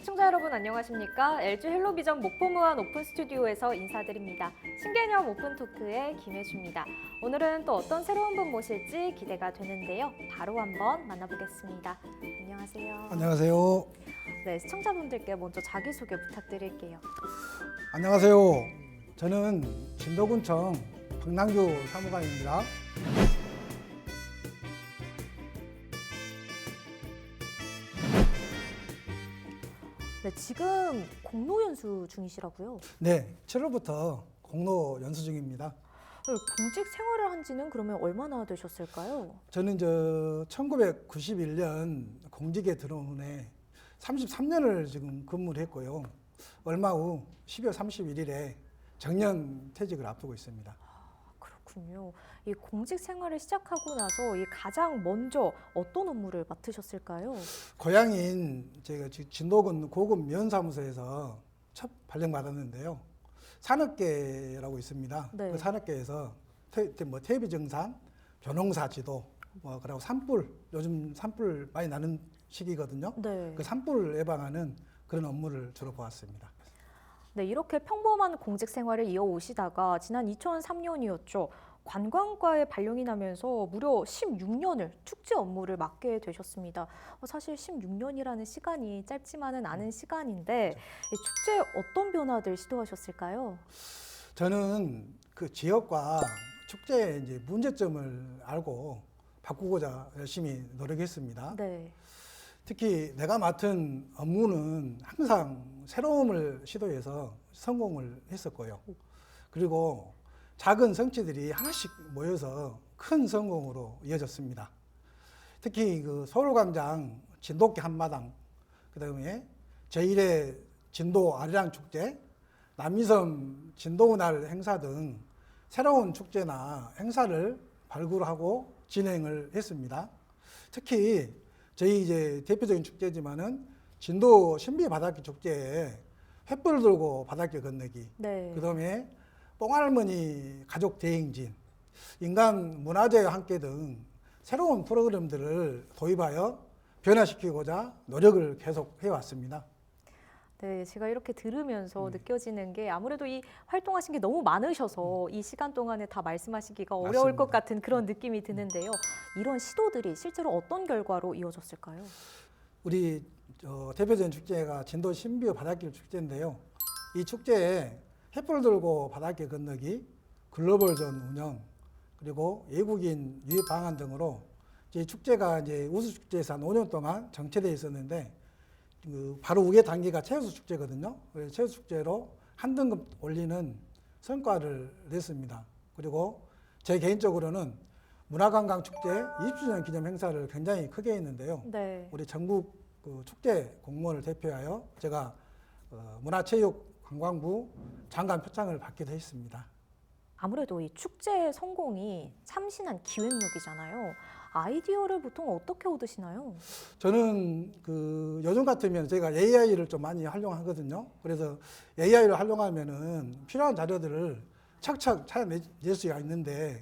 시청자 여러분 안녕하십니까? LG 헬로비전 목포무한 오픈 스튜디오에서 인사드립니다. 신개념 오픈 토크의 김혜주입니다. 오늘은 또 어떤 새로운 분 모실지 기대가 되는데요. 바로 한번 만나보겠습니다. 안녕하세요. 안녕하세요. 네, 시청자분들께 먼저 자기소개 부탁드릴게요. 안녕하세요. 저는 진도군청 박남규 사무관입니다. 네, 지금 공로 연수 중이시라고요? 네, 7월부터 공로 연수 중입니다. 네, 공직 생활을 한 지는 그러면 얼마나 되셨을까요? 저는 1991년 공직에 들어온 후에 33년을 지금 근무를 했고요. 얼마 후 12월 31일에 정년 퇴직을 앞두고 있습니다. 그렇군요. 이 공직 생활을 시작하고 나서 이 가장 먼저 어떤 업무를 맡으셨을까요? 고향인 제가 진도군 고급 면사무소에서 첫 발령받았는데요. 산업계라고 있습니다. 네. 그 산업계에서 퇴비 정산, 벼농사 지도, 그리고 산불, 요즘 산불 많이 나는 시기거든요. 네. 그 산불 예방하는 그런 업무를 주로 보았습니다. 네, 이렇게 평범한 공직 생활을 이어오시다가 지난 2003년이었죠. 관광과에 발령이 나면서 무려 16년을 축제 업무를 맡게 되셨습니다. 사실 16년이라는 시간이 짧지만은 않은 시간인데 이 축제에 어떤 변화들 시도하셨을까요? 저는 그 지역과 축제의 이제 문제점을 알고 바꾸고자 열심히 노력했습니다. 네. 특히 내가 맡은 업무는 항상 새로움을 시도해서 성공을 했었고요. 그리고 작은 성취들이 하나씩 모여서 큰 성공으로 이어졌습니다. 특히 그 서울광장 진돗개 한마당, 그다음에 제1회 진도 아리랑 축제, 남이섬 진도날 행사 등 새로운 축제나 행사를 발굴하고 진행을 했습니다. 특히 저희 이제 대표적인 축제지만은 진도 신비 바닷길 축제에 횃불 들고 바닷길 건너기, 네. 그다음에 뽕할머니 가족 대행진, 인간 문화재와 함께 등 새로운 프로그램들을 도입하여 변화시키고자 노력을 계속 해왔습니다. 네, 제가 이렇게 들으면서 느껴지는 게 아무래도 이 활동하신 게 너무 많으셔서 이 시간 동안에 다 말씀하시기가 어려울 것 맞습니다. 같은 그런 느낌이 드는데요. 이런 시도들이 실제로 어떤 결과로 이어졌을까요? 우리 대표적인 축제가 진도 신비의 바닷길 축제인데요. 이 축제에 횃불 들고 바닷길 건너기, 글로벌전 운영, 그리고 외국인 유입 방안 등으로 이 축제가 이제 우수 축제에서 한 5년 동안 정체되어 있었는데 바로 위에 단계가 최우수 축제거든요. 그래서 최우수 축제로 한 등급 올리는 성과를 냈습니다. 그리고 제 개인적으로는 문화관광 축제 20주년 기념 행사를 굉장히 크게 했는데요. 네. 우리 전국 그 축제 공무원을 대표하여 제가 문화체육관광부 장관 표창을 받기도 했습니다. 아무래도 이 축제의 성공이 참신한 기획력이잖아요. 아이디어를 보통 어떻게 얻으시나요? 저는 그 요즘 같으면 제가 AI를 좀 많이 활용하거든요. 그래서 AI를 활용하면은 필요한 자료들을 착착 찾아낼 수가 있는데,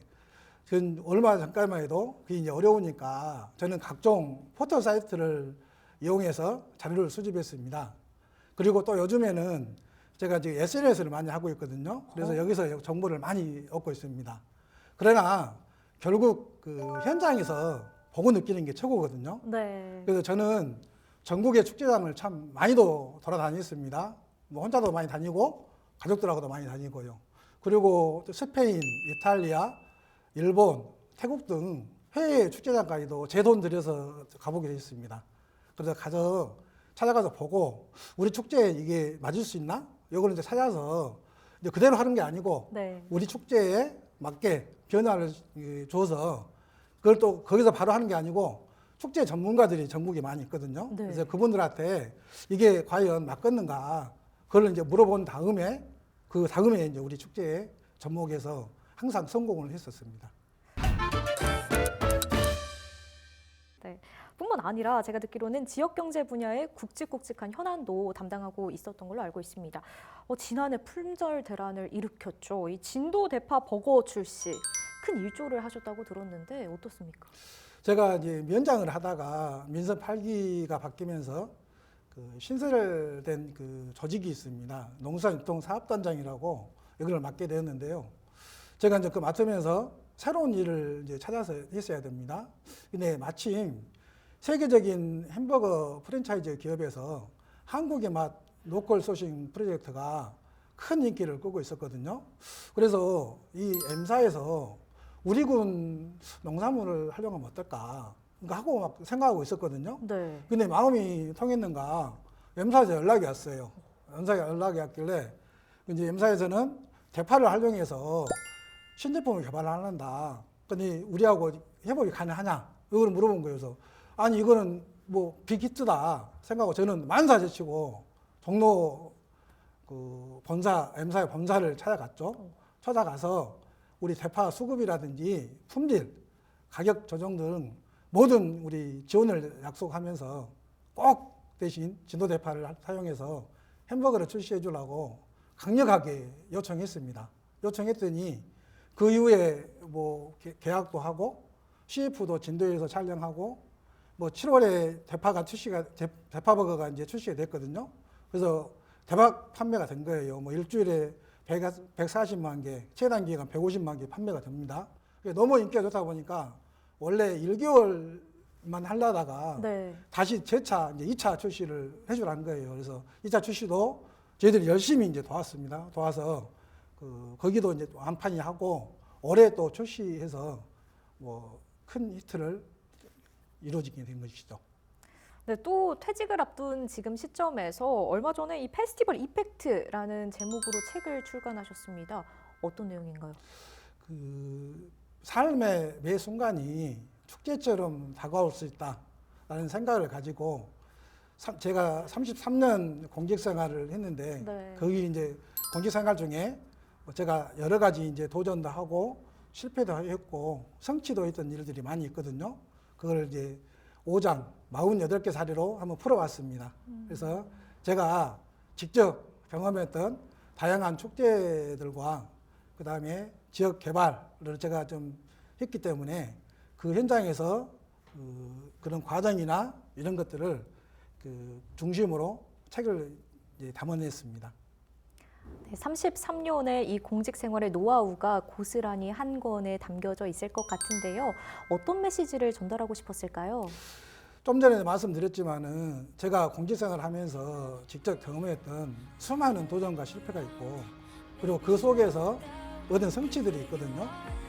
전 얼마 전까지만 해도 그게 이제 어려우니까 저는 각종 포털 사이트를 이용해서 자료를 수집했습니다. 그리고 또 요즘에는 제가 지금 SNS를 많이 하고 있거든요. 그래서 여기서 정보를 많이 얻고 있습니다. 그러나 결국 그 현장에서 보고 느끼는 게 최고거든요. 네. 그래서 저는 전국의 축제장을 참 많이도 돌아다녔습니다. 뭐 혼자도 많이 다니고 가족들하고도 많이 다니고요. 그리고 또 스페인, 이탈리아, 일본, 태국 등 해외 축제장까지도 제 돈 들여서 가보게 됐습니다. 그래서 찾아가서 보고 우리 축제에 이게 맞을 수 있나? 이걸 이제 찾아서 이제 그대로 하는 게 아니고 네. 우리 축제에 맞게 변화를 줘서 그걸 또 거기서 바로 하는 게 아니고 축제 전문가들이 전국에 많이 있거든요. 네. 그래서 그분들한테 이게 과연 맞겠는가 그걸 이제 물어본 다음에 그 다음에 이제 우리 축제에 접목해서 항상 성공을 했었습니다. 네. 뿐만 아니라 제가 듣기로는 지역 경제 분야의 굵직굵직한 현안도 담당하고 있었던 걸로 알고 있습니다. 지난해 품절 대란을 일으켰죠. 이 진도 대파 버거 출시 큰 일조를 하셨다고 들었는데 어떻습니까? 제가 이제 면장을 하다가 민선 8기가 바뀌면서 그 신설된 그 조직이 있습니다. 농수산유통사업단장이라고 이걸 맡게 되었는데요. 제가 이제 그 맡으면서 새로운 일을 이제 찾아서 했어야 됩니다. 근데 마침 세계적인 햄버거 프랜차이즈 기업에서 한국의 맛 로컬 소싱 프로젝트가 큰 인기를 끌고 있었거든요. 그래서 이 M사에서 우리 군 농산물을 활용하면 어떨까 하고 막 생각하고 있었거든요. 네. 근데 마음이 통했는가 M사에서 연락이 왔어요. M사에 연락이 왔길래 이제 M사에서는 대파를 활용해서 신제품을 개발을 한다. 근데 우리하고 협업이 가능하냐? 이걸 물어본 거예요. 그래서 아니 이거는 뭐 빅히트다 생각하고 저는 만사제치고 종로 그 본사 M사의 본사를 찾아갔죠. 찾아가서 우리 대파 수급이라든지 품질, 가격 조정 등 모든 우리 지원을 약속하면서 꼭 대신 진도 대파를 사용해서 햄버거를 출시해 주려고 강력하게 요청했습니다. 요청했더니 그 이후에 뭐 계약도 하고 CF도 진도에서 촬영하고 뭐 7월에 대파버거가 이제 출시가 됐거든요. 그래서 대박 판매가 된 거예요. 뭐 일주일에 140만 개, 최단 기간 150만 개 판매가 됩니다. 너무 인기가 좋다 보니까 원래 1개월만 하려다가 네. 다시 재차 이제 2차 출시를 해주라는 거예요. 그래서 2차 출시도 저희들이 열심히 이제 도왔습니다. 도와서 거기도 이제 완판이 하고 올해 또 출시해서 뭐 큰 히트를 이루어지게 된 것이죠. 네, 또 퇴직을 앞둔 지금 시점에서 얼마 전에 이 페스티벌 이펙트라는 제목으로 책을 출간하셨습니다. 어떤 내용인가요? 그 삶의 매 순간이 축제처럼 다가올 수 있다라는 생각을 가지고 제가 33년 공직 생활을 했는데 네. 거기 이제 공직 생활 중에 제가 여러 가지 이제 도전도 하고 실패도 했고 성취도 했던 일들이 많이 있거든요. 그걸 이제 5장 48개 사례로 한번 풀어봤습니다. 그래서 제가 직접 경험했던 다양한 축제들과 그 다음에 지역 개발을 제가 좀 했기 때문에 그 현장에서 그런 과정이나 이런 것들을 그 중심으로 책을 이제 담아냈습니다. 네, 33년의 이 공직 생활의 노하우가 고스란히 한 권에 담겨져 있을 것 같은데요. 어떤 메시지를 전달하고 싶었을까요? 좀 전에 말씀드렸지만은 제가 공직생활을 하면서 직접 경험했던 수많은 도전과 실패가 있고 그리고 그 속에서 얻은 성취들이 있거든요.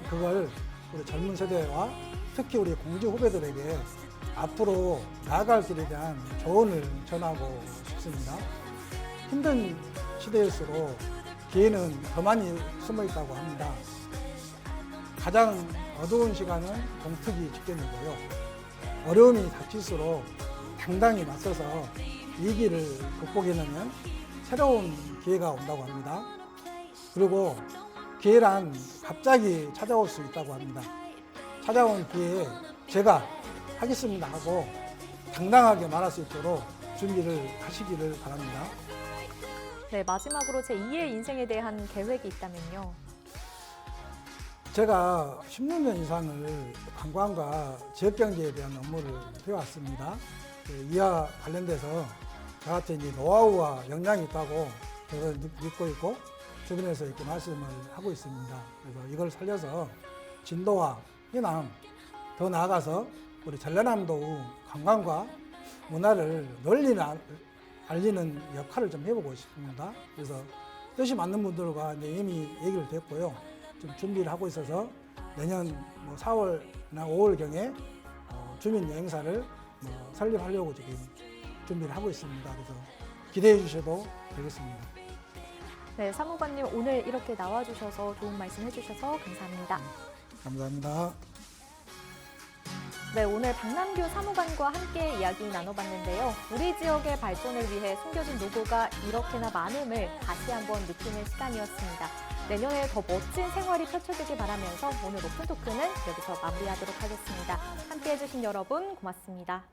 그걸 우리 젊은 세대와 특히 우리 공직 후배들에게 앞으로 나아갈 길에 대한 조언을 전하고 싶습니다. 힘든 시대일수록 기회는 더 많이 숨어 있다고 합니다. 가장 어두운 시간은 동트기 직전이고요. 어려움이 닥칠수록 당당히 맞서서 위기를 극복해내면 새로운 기회가 온다고 합니다. 그리고 기회란 갑자기 찾아올 수 있다고 합니다. 찾아온 기회에 제가 하겠습니다 하고 당당하게 말할 수 있도록 준비를 하시기를 바랍니다. 네, 마지막으로 제2의 인생에 대한 계획이 있다면요. 제가 16년 이상을 관광과 지역경제에 대한 업무를 해왔습니다. 이와 관련돼서 저한테 이제 노하우와 역량이 있다고 제가 믿고 있고 주변에서 이렇게 말씀을 하고 있습니다. 그래서 이걸 살려서 진도와 해남, 더 나아가서 우리 전라남도 관광과 문화를 널리 알리는 역할을 좀 해보고 싶습니다. 그래서 뜻이 맞는 분들과 이미 얘기를 됐고요. 좀 준비를 하고 있어서 내년 4월이나 5월경에 주민 여행사를 설립하려고 지금 준비를 하고 있습니다. 그래서 기대해 주셔도 되겠습니다. 네, 사무관님 오늘 이렇게 나와주셔서 좋은 말씀 해주셔서 감사합니다. 감사합니다. 네, 오늘 박남규 사무관과 함께 이야기 나눠봤는데요. 우리 지역의 발전을 위해 숨겨진 노고가 이렇게나 많음을 다시 한번 느끼는 시간이었습니다. 내년에 더 멋진 생활이 펼쳐지길 바라면서 오늘 오픈 토크는 여기서 마무리하도록 하겠습니다. 함께 해주신 여러분 고맙습니다.